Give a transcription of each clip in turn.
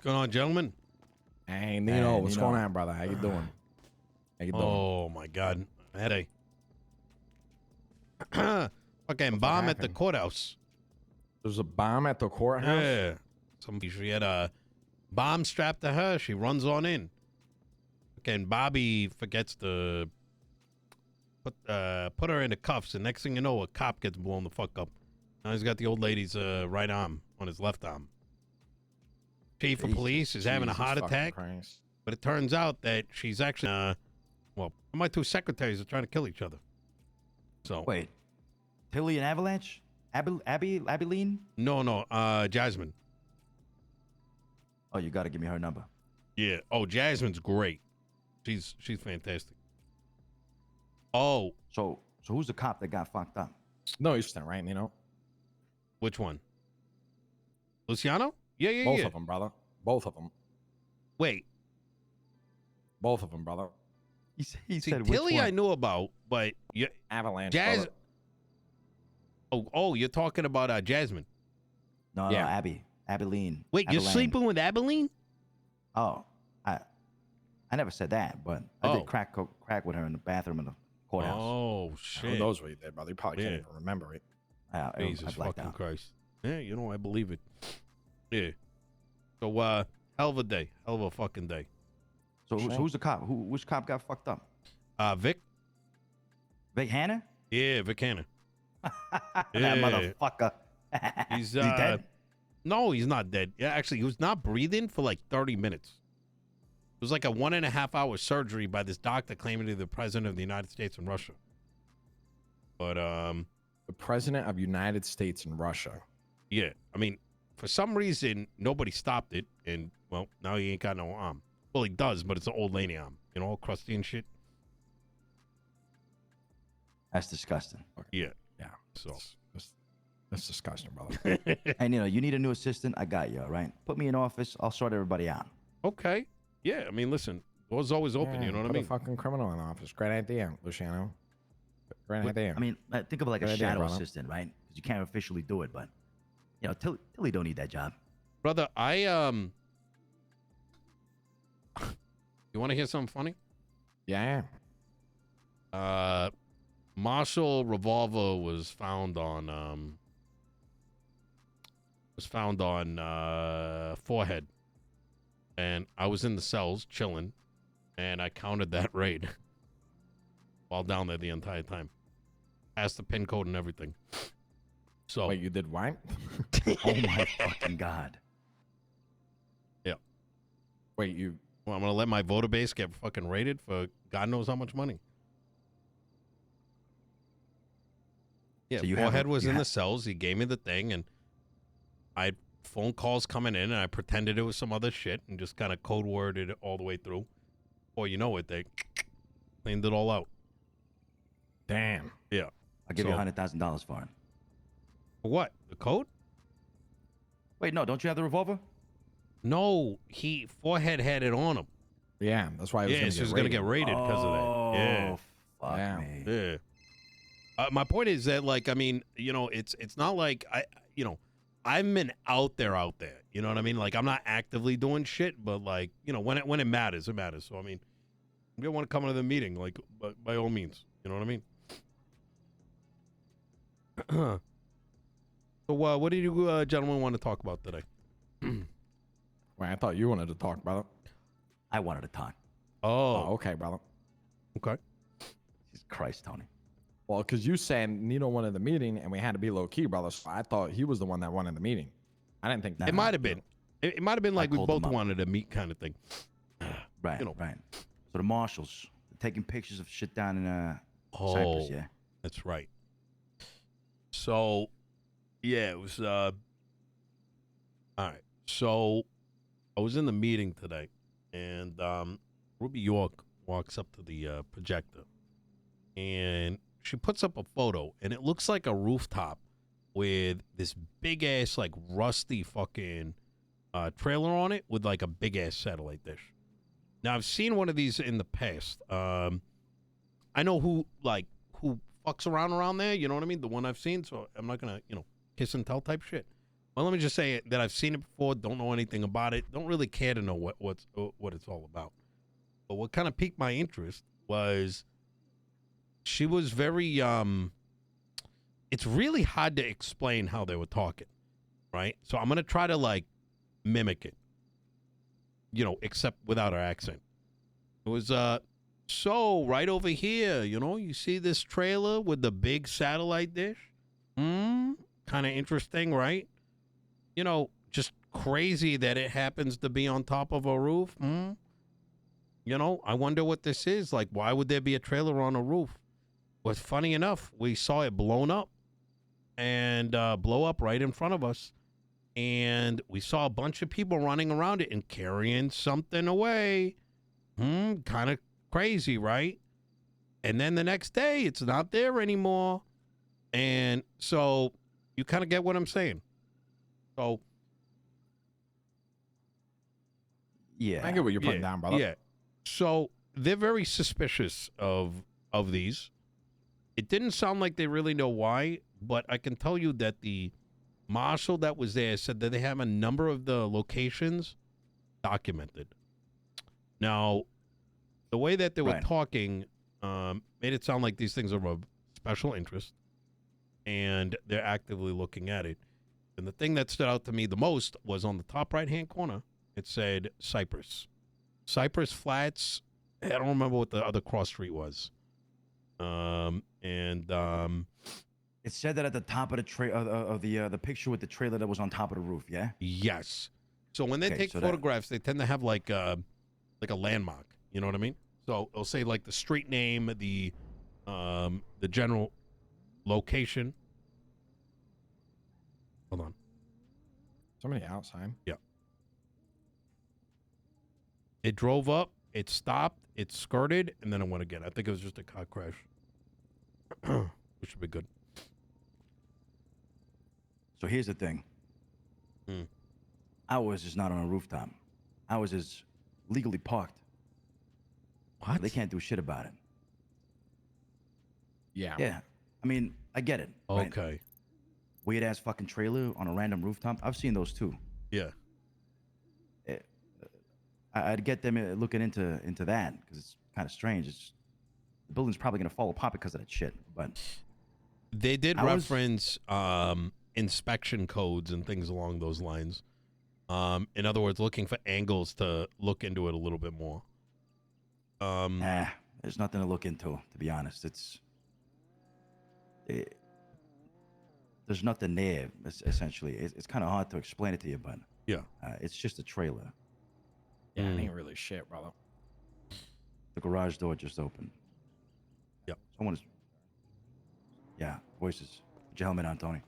What's going on, gentlemen? Hey, Nino, what's Nino. going on, brother? How you doing? How you doing? Oh my God, I had a fucking What bomb at the happened? courthouse. There's a bomb at the courthouse? Yeah, she had a bomb strapped to her. She runs on in. Fucking Bobby forgets to put her in the cuffs, and next thing you know, a cop gets blown the fuck up. Now he's got the old lady's right arm on his left arm. Chief of police is having a heart attack, but it turns out that she's actually well, my two secretaries are trying to kill each other. So Wait, Tilly and Avalanche? Abilene? no, Jasmine. Oh, you got to give me her number. Yeah. Oh, Jasmine's great. She's fantastic. Oh, So who's the cop that got fucked up? No, you're saying right, Nino? which one? Luciano? Yeah. Both of them, brother. Both of them. Wait. Both of them, brother. He See, said Tilly which I one? knew about, but you, Avalanche, Jazz. brother. Oh, you're talking about Jasmine. No, Yeah. Abby. Abilene. Wait, you're Abilene. sleeping with Abilene? Oh, I never said that, but I Oh. did crack with her in the bathroom in the courthouse. Oh Who shit! knows what you did, brother? You probably can't Yeah. even remember it. I Jesus blacked fucking out. Christ! Yeah, you know I believe it. Yeah. So hell of a day, hell of a fucking day. So Shame. who's the cop? Which cop got fucked up? Vic. Vic Hanna? Yeah, Vic Hanna. That Yeah. motherfucker. He's Is he dead? No, he's not dead. Yeah, actually, he was not breathing for like 30 minutes. It was like a 1.5 hour surgery by this doctor claiming to be the president of the United States and Russia. But The president of United States and Russia. yeah, I mean, for some reason nobody stopped it, and well, now he ain't got no arm. Well, he does, but it's an old lady arm, you know, all crusty and shit. That's disgusting. Yeah. Yeah. So That's disgusting, brother. And you need a new assistant? I got you, all right? Put me in office. I'll sort everybody out. Okay. Yeah, I mean, listen, door's always open. Yeah, You know what I put mean? a fucking criminal in office. Great idea, Luciano. Great idea. I mean, think of it like Good a idea, shadow brother. assistant, right? Because you can't officially do it, but Tilly don't need that job. Brother, you want to hear something funny? Yeah. Marshall revolver was found on forehead, and I was in the cells chilling, and I counted that raid while down there the entire time. Asked the pin code and everything. So Wait, you did what? Oh my fucking God. Wait, you. well, I'm gonna let my voter base get fucking raided for God knows how much money. Yeah, So you have forehead was you in ha- the cells. He gave me the thing, and I had phone calls coming in, and I pretended it was some other shit and just kind of code worded it all the way through. Or you know it, they cleaned it all out. Damn. Yeah. I'll give you So- $100,000 for it. For what? The code? Wait, no, don't you have the revolver? No, forehead had it on him. Yeah, that's why I was Yeah, gonna so get he's gonna get raided. raided because of that. Yeah. Oh, fuck Yeah. me. Yeah. My point is that, like, I mean, it's not like I'm an out there. You know what I mean? Like, I'm not actively doing shit, but like, when it matters, it matters. So I mean, if you want to come into the meeting, like, by all means, you know what I mean? So, what did you gentlemen want to talk about today? Wait, I thought you wanted to talk, brother. I wanted to talk. Oh, okay, brother. Okay. Jesus Christ, Tony. Well, because you said Nino wanted the meeting and we had to be low key, brother. So I thought he was the one that wanted the meeting. I didn't think that. It might have been. It might have been like we called both him up. wanted to meet, kind of thing. Right, right. So the marshals taking pictures of shit down in Cypress, yeah? That's right. So, yeah, it was, all right. So, I was in the meeting today, and Ruby York walks up to the projector, and she puts up a photo, and it looks like a rooftop with this big-ass, like, rusty fucking trailer on it with, like, a big-ass satellite dish. Now, I've seen one of these in the past. I know who fucks around there, you know what I mean? The one I've seen, so I'm not gonna, kiss and tell type shit. Well, let me just say that I've seen it before. Don't know anything about it. Don't really care to know what it's all about. But what kind of piqued my interest was she was very. It's really hard to explain how they were talking, right? So I'm gonna try to like mimic it, except without her accent. It was so right over here, you see this trailer with the big satellite dish? Kind of interesting, right? Just crazy that it happens to be on top of a roof. I wonder what this is. Like, why would there be a trailer on a roof? But funny enough, we saw it blown up and blow up right in front of us. And we saw a bunch of people running around it and carrying something away. Kind of crazy, right? And then the next day, it's not there anymore. And so you kind of get what I'm saying. So yeah, I get what you're putting down, brother. Yeah. So they're very suspicious of these. It didn't sound like they really know why, but I can tell you that the marshal that was there said that they have a number of the locations documented. Now, the way that they were talking made it sound like these things are of special interest, and they're actively looking at it. And the thing that stood out to me the most was on the top right-hand corner. It said Cypress. Cypress Flats. I don't remember what the other cross street was. It said that at the top of the picture with the trailer that was on top of the roof. Yeah. Yes. So when they take photographs, they tend to have like a landmark. You know what I mean? So it'll say like the street name, the general location. Hold on. Somebody outside. Yeah. It drove up, it stopped, it skirted, and then it went again. I think it was just a car crash. Which would be good. So here's the thing. I was just not on a rooftop. I was just legally parked. What? They can't do shit about it. Yeah. Yeah. I mean, I get it. Okay. Right? Weird ass fucking trailer on a random rooftop. I've seen those too. Yeah. I'd get them looking into that because it's kind of strange. The building's probably gonna fall apart because of that shit. But they did reference inspection codes and things along those lines. In other words, looking for angles to look into it a little bit more. There's nothing to look into, to be honest. There's nothing there. Essentially, it's kind of hard to explain it to you, but yeah, it's just a trailer. Yeah, it ain't really shit, brother. The garage door just opened. Yep. Someone is. Yeah, voices. Put your helmet on, Tony.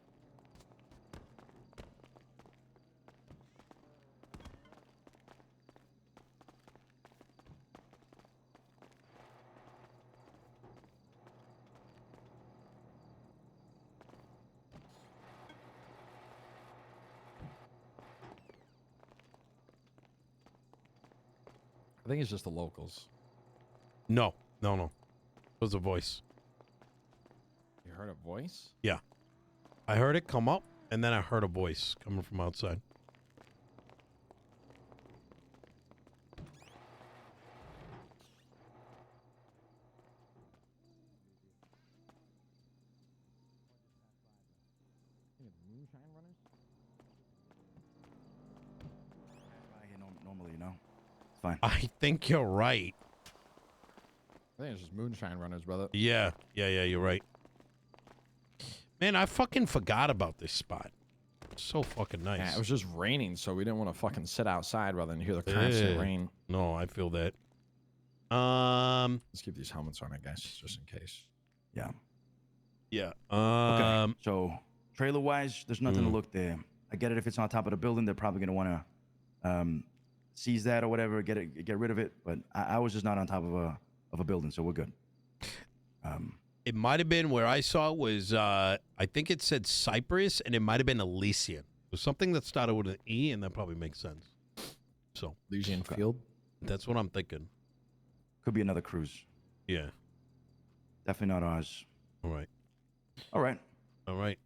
I think it's just the locals. No. It was a voice. You heard a voice? Yeah. I heard it come up, and then I heard a voice coming from outside. Normally, it's fine. I think you're right. I think it's just moonshine runners, brother. Yeah, you're right. Man, I fucking forgot about this spot. So fucking nice. Yeah, it was just raining, so we didn't want to fucking sit outside rather than hear the constant rain. No, I feel that. Let's keep these helmets on, I guess, just in case. Yeah. Yeah. Okay. So trailer-wise, there's nothing to look there. I get it. If it's on top of the building, they're probably gonna want to seize that or whatever, get rid of it. But I was just not on top of a building, so we're good. It might have been where I saw it was, I think it said Cypress, and it might have been Elysian. It was something that started with an E, and that probably makes sense. So Elysian Field? That's what I'm thinking. Could be another cruise. Yeah. Definitely not ours. All right. All right. All right.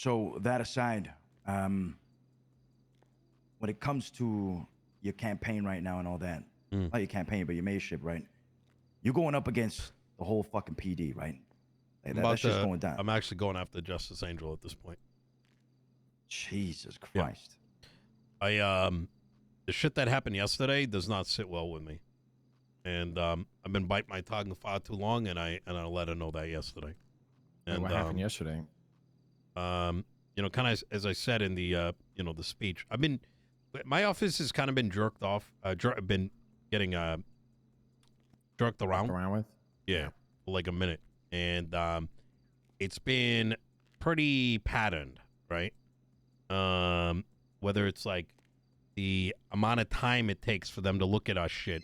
So that aside, when it comes to your campaign right now and all that, not your campaign, but your mayorship, right? You're going up against the whole fucking PD, right? Like, that's just going down. I'm actually going after Justice Angel at this point. Jesus Christ. Yeah. The shit that happened yesterday does not sit well with me. And I've been biting my tongue far too long, and I let her know that yesterday. And what happened yesterday? You know, kind of as I said in the you know, the speech, my office has kind of been jerked off. Been getting jerked around. With? Yeah, for like a minute, and it's been pretty patterned, right? Whether it's like the amount of time it takes for them to look at our shit,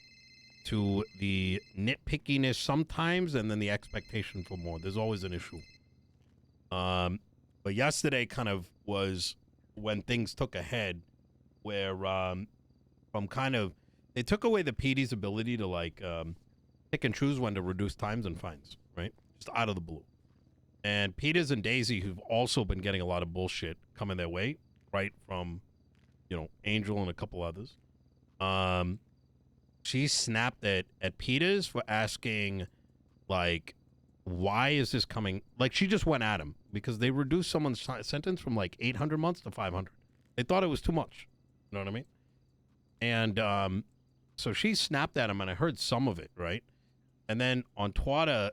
to the nitpickiness sometimes, and then the expectation for more. There's always an issue. But yesterday kind of was when things took a head, where from kind of they took away the PD's ability to like pick and choose when to reduce times and fines, right? Just out of the blue. And Peters and Daisy, who've also been getting a lot of bullshit coming their way, right from, you know, Angel and a couple others. She snapped at Peters for asking, like, why is this coming? Like, she just went at him because they reduced someone's sentence from like 800 months to 500. They thought it was too much. You know what I mean? And so she snapped at him, and I heard some of it, right? And then on Twitter,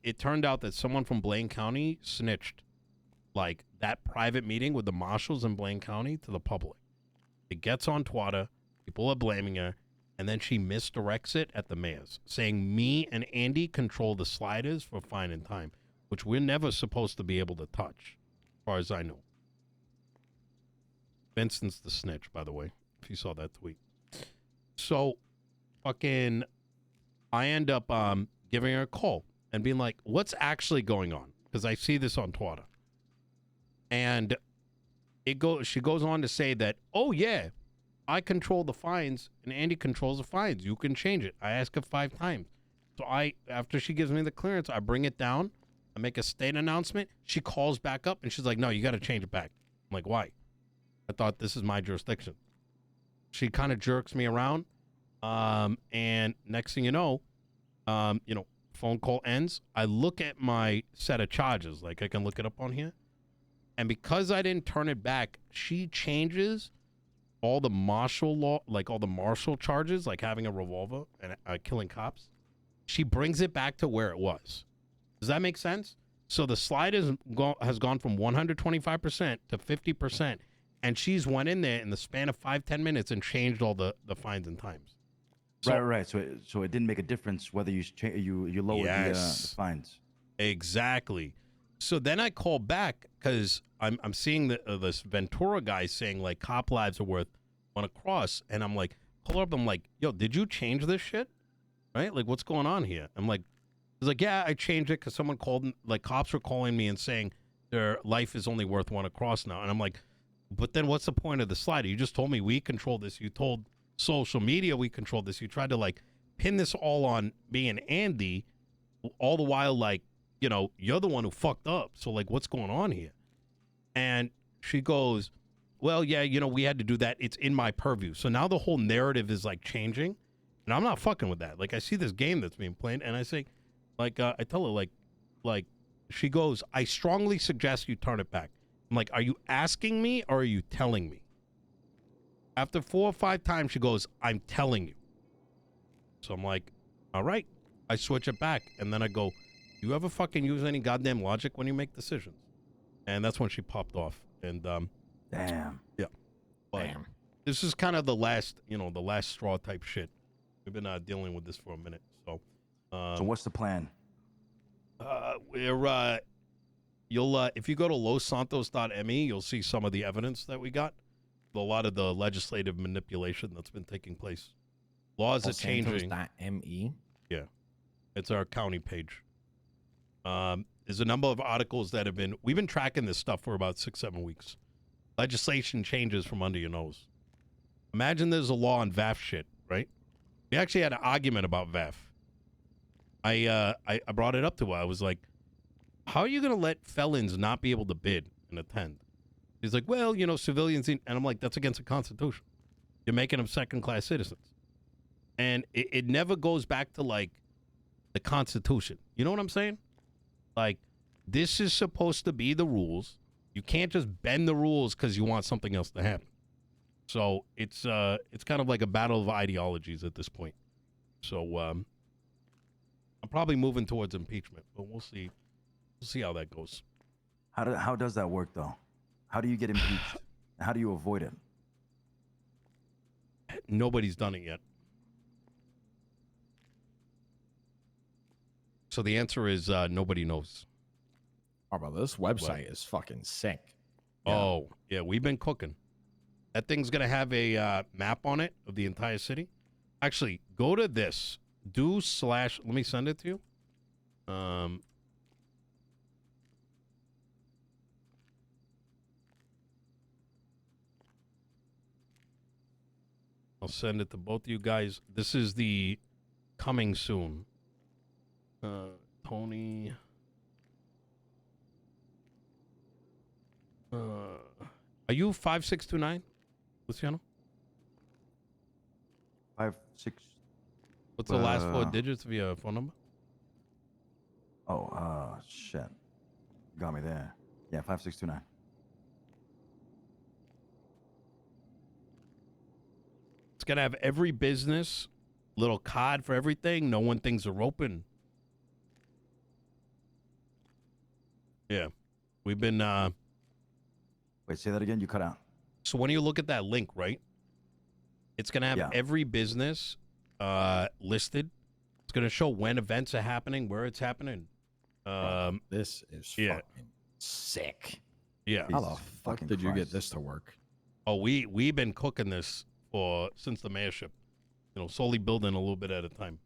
it turned out that someone from Blaine County snitched, like, that private meeting with the marshals in Blaine County to the public. It gets on Twitter, people are blaming her, and then she misdirects it at the mayor's, saying me and Andy control the sliders for fine and time, which we're never supposed to be able to touch, as far as I know. Vincent's the snitch, by the way, if you saw that tweet. So, fucking, I end up giving her a call and being like, what's actually going on? Because I see this on Twitter. And she goes on to say that, oh, yeah, I control the fines and Andy controls the fines. You can change it. I ask her 5 times. So after she gives me the clearance, I bring it down. I make a state announcement. She calls back up and she's like, no, you got to change it back. I'm like, why? I thought this is my jurisdiction. She kind of jerks me around. And next thing you know, phone call ends. I look at my set of charges. Like, I can look it up on here. And because I didn't turn it back, she changes all the martial law, like all the martial charges, like having a revolver and killing cops. She brings it back to where it was. Does that make sense? So the slide has gone from 125% to 50%. And she's went in there in the span of 5-10 minutes and changed all the fines and times. So, right. So it didn't make a difference whether you lowered the fines. Exactly. So then I call back because I'm seeing this Ventura guy saying like cop lives are worth one across, and I'm like, call up. I'm like, yo, did you change this shit? Right? Like, what's going on here? I'm like, he's like, yeah, I changed it because someone called. Like, cops were calling me and saying their life is only worth one across now, and I'm like, but then what's the point of the slider? You just told me we control this. You told social media we control this. You tried to like pin this all on me and Andy, all the while like, you know, you're the one who fucked up. So, like, what's going on here? And she goes, well, yeah, you know, we had to do that. It's in my purview. So now the whole narrative is, like, changing. And I'm not fucking with that. Like, I see this game that's being played, and I say, like, I tell her, like, she goes, I strongly suggest you turn it back. I'm like, are you asking me or are you telling me? After 4 or 5 times, she goes, I'm telling you. So I'm like, all right. I switch it back, and then I go, you ever fucking use any goddamn logic when you make decisions? And that's when she popped off. And damn. Yeah. But Damn. this is kind of the last straw type shit. We've been dealing with this for a minute. So what's the plan? You'll if you go to lossantos.me, you'll see some of the evidence that we got. A lot of the legislative manipulation that's been taking place. Laws are changing. Lossantos.me? Yeah. It's our county page. There's a number of articles that we've been tracking this stuff for about 6-7 weeks. Legislation changes from under your nose. Imagine there's a law on VAF shit, right? We actually had an argument about VAF. I brought it up to her. I was like, how are you going to let felons not be able to bid and attend? He's like, well, you know, civilians, and I'm like, that's against the Constitution. You're making them second-class citizens. And it never goes back to, like, the Constitution. You know what I'm saying? Like, this is supposed to be the rules. You can't just bend the rules because you want something else to happen. So it's kind of like a battle of ideologies at this point. So I'm probably moving towards impeachment, but we'll see. We'll see how that goes. How does that work though? How do you get impeached? How do you avoid it? Nobody's done it yet. So the answer is nobody knows. Oh, brother, this website is fucking sick. Yeah. Oh, yeah, we've been cooking. That thing's going to have a map on it of the entire city. Actually, go to this. Let me send it to you. I'll send it to both of you guys. This is the coming soon. Tony. Are you 5629, Luciano? 5, 6. What's the last 4 digits of your phone number? Oh, shit. Got me there. Yeah, 5629. It's gonna have every business, little card for everything. No one things are open. Yeah, we've been. Wait, say that again. You cut out. So when you look at that link, right? It's gonna have every business listed. It's gonna show when events are happening, where it's happening. This is fucking sick. Yeah. How the fuck did you get this to work? Oh, we've been cooking this since the mayorship. You know, slowly building a little bit at a time.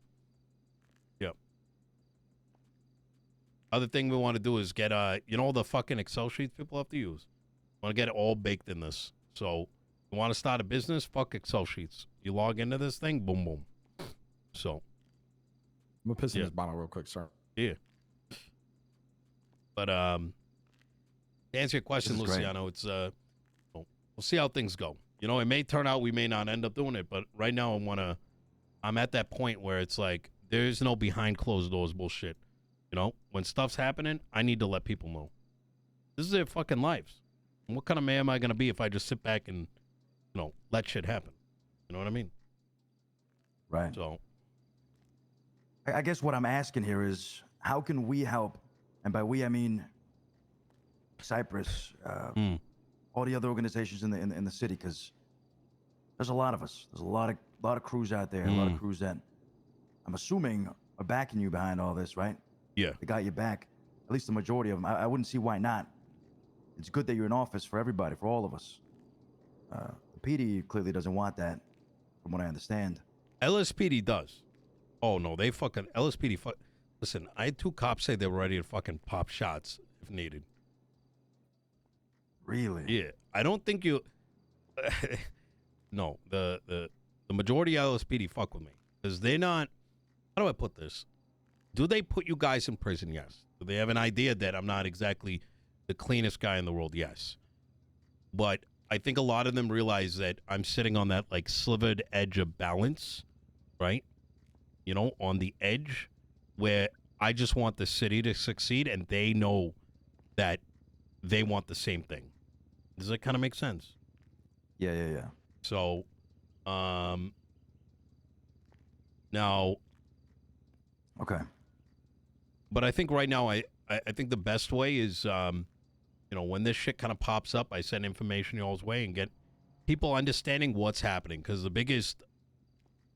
Yep. Other thing we want to do is get you know, the fucking Excel sheets people have to use. Want to get it all baked in this. So you want to start a business? Fuck Excel sheets. You log into this thing, boom, boom. So I'm gonna piss in this bottle real quick, sir. Yeah. But to answer your question, Luciano, it's we'll see how things go. You know, it may turn out we may not end up doing it, but right now I'm at that point where it's like there's no behind closed doors bullshit. You know, when stuff's happening, I need to let people know. This is their fucking lives. And what kind of man am I gonna be if I just sit back and, you know, let shit happen? You know what I mean? Right. So I guess what I'm asking here is, how can we help? And by we, I mean CYPRESS, all the other organizations in the city, because there's a lot of us. There's a lot of crews out there, a lot of crews that I'm assuming are backing you behind all this, right? yeah. They got you back, at least the majority of them. I wouldn't see why not. It's good that you're in office for everybody, for all of us. The PD clearly doesn't want that, from what I understand. LSPD does. Oh no, they fucking LSPD. Listen, I had 2 cops say they were ready to fucking pop shots if needed. Really? Yeah, I don't think you. No, the majority of LSPD fuck with me because they're not. How do I put this? Do they put you guys in prison? Yes. Do they have an idea that I'm not exactly the cleanest guy in the world? Yes. But I think a lot of them realize that I'm sitting on that like slivered edge of balance, right? You know, on the edge where I just want the city to succeed and they know that they want the same thing. Does that kind of make sense? Yeah. So, now. Okay. But I think right now, I think the best way is, you know, when this shit kind of pops up, I send information y'all's way and get people understanding what's happening. Because the biggest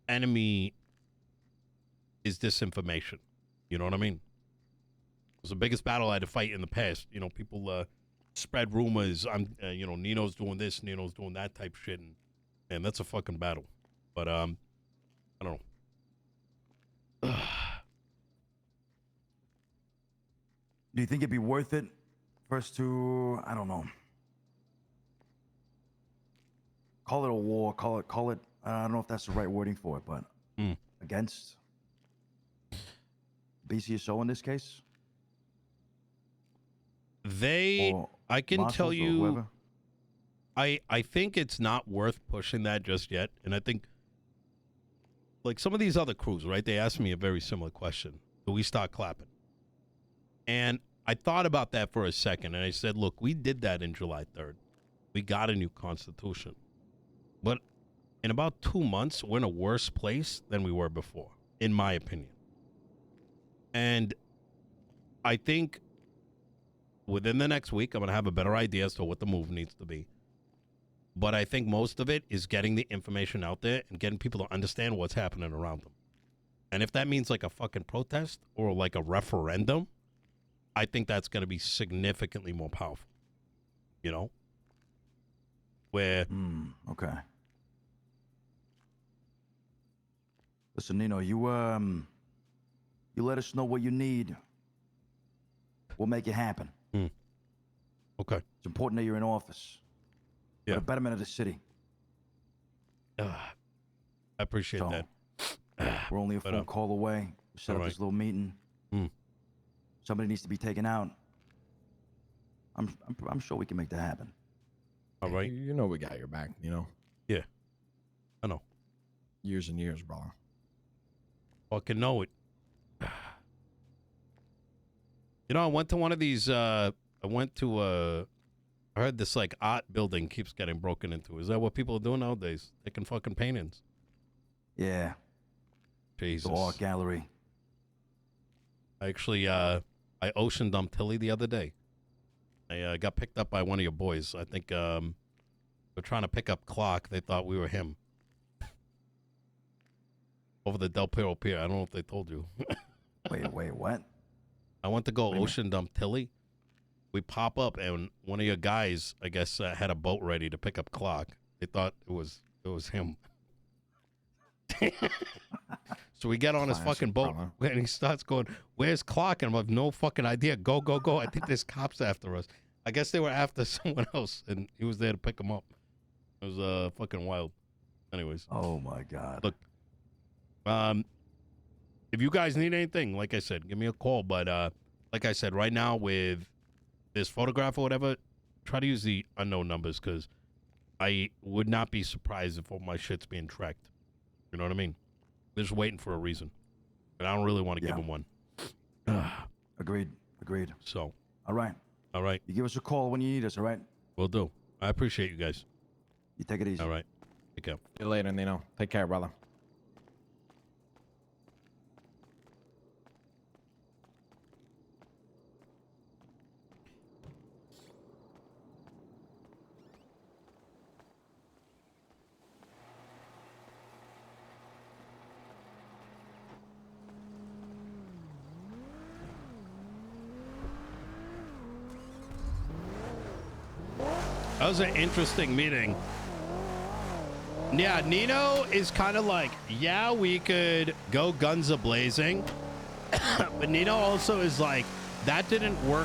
enemy is disinformation. You know what I mean? It was the biggest battle I had to fight in the past. You know, people spread rumors. You know, Nino's doing this, Nino's doing that type shit. And that's a fucking battle. But, I don't know. Do you think it'd be worth it for us to, I don't know, call it a war, call it, I don't know if that's the right wording for it, but against BCSO in this case? Or I can marshals tell or you, whoever? I think it's not worth pushing that just yet. And I think, like some of these other crews, right? They asked me a very similar question. Do we start clapping? And I thought about that for a second. And I said, look, we did that in July 3rd. We got a new constitution. But in about 2 months, we're in a worse place than we were before, in my opinion. And I think within the next week, I'm going to have a better idea as to what the move needs to be. But I think most of it is getting the information out there and getting people to understand what's happening around them. And if that means like a fucking protest or like a referendum, I think that's going to be significantly more powerful. You know? Where... Okay. Listen, Nino, you let us know what you need. We'll make it happen. Okay. It's important that you're in office. Yeah. For the betterment of the city. I appreciate So, that. We're only a phone call away. We set up this little meeting. Somebody needs to be taken out. I'm sure we can make that happen. All right. You know we got your back, you know? Yeah. I know. Years and years, brother. Fucking know it. You know, I went to one of these, I heard this like art building keeps getting broken into. Is that what people are doing nowadays? Taking fucking paintings. Yeah. Jesus. The art gallery. I actually, I ocean dumped Tilly the other day. I got picked up by one of your boys. I think we're trying to pick up Clark. They thought we were him. Over the Del Perro Pier. I don't know if they told you. Wait, what? I went to go ocean dump Tilly. We pop up, and one of your guys, I guess, had a boat ready to pick up Clark. They thought it was him. So we get on his fucking boat, and he starts going, "Where's Clark?" And I'm like, "No fucking idea. Go, go, go." I think there's cops after us. I guess they were after someone else, and he was there to pick him up. It was fucking wild. Anyways. Oh my God. Look, if you guys need anything, like I said, give me a call. But like I said, right now with this photograph or whatever, try to use the unknown numbers, because I would not be surprised if all my shit's being tracked. You know what I mean? They're just waiting for a reason. And I don't really want to give them one. Agreed. So. All right. You give us a call when you need us, all right? Will do. I appreciate you guys. You take it easy. All right. Take care. See you later, Nino. Take care, brother. That was an interesting meeting. Yeah, Nino is kind of like, yeah, we could go guns a-blazing. But Nino also is like, that didn't work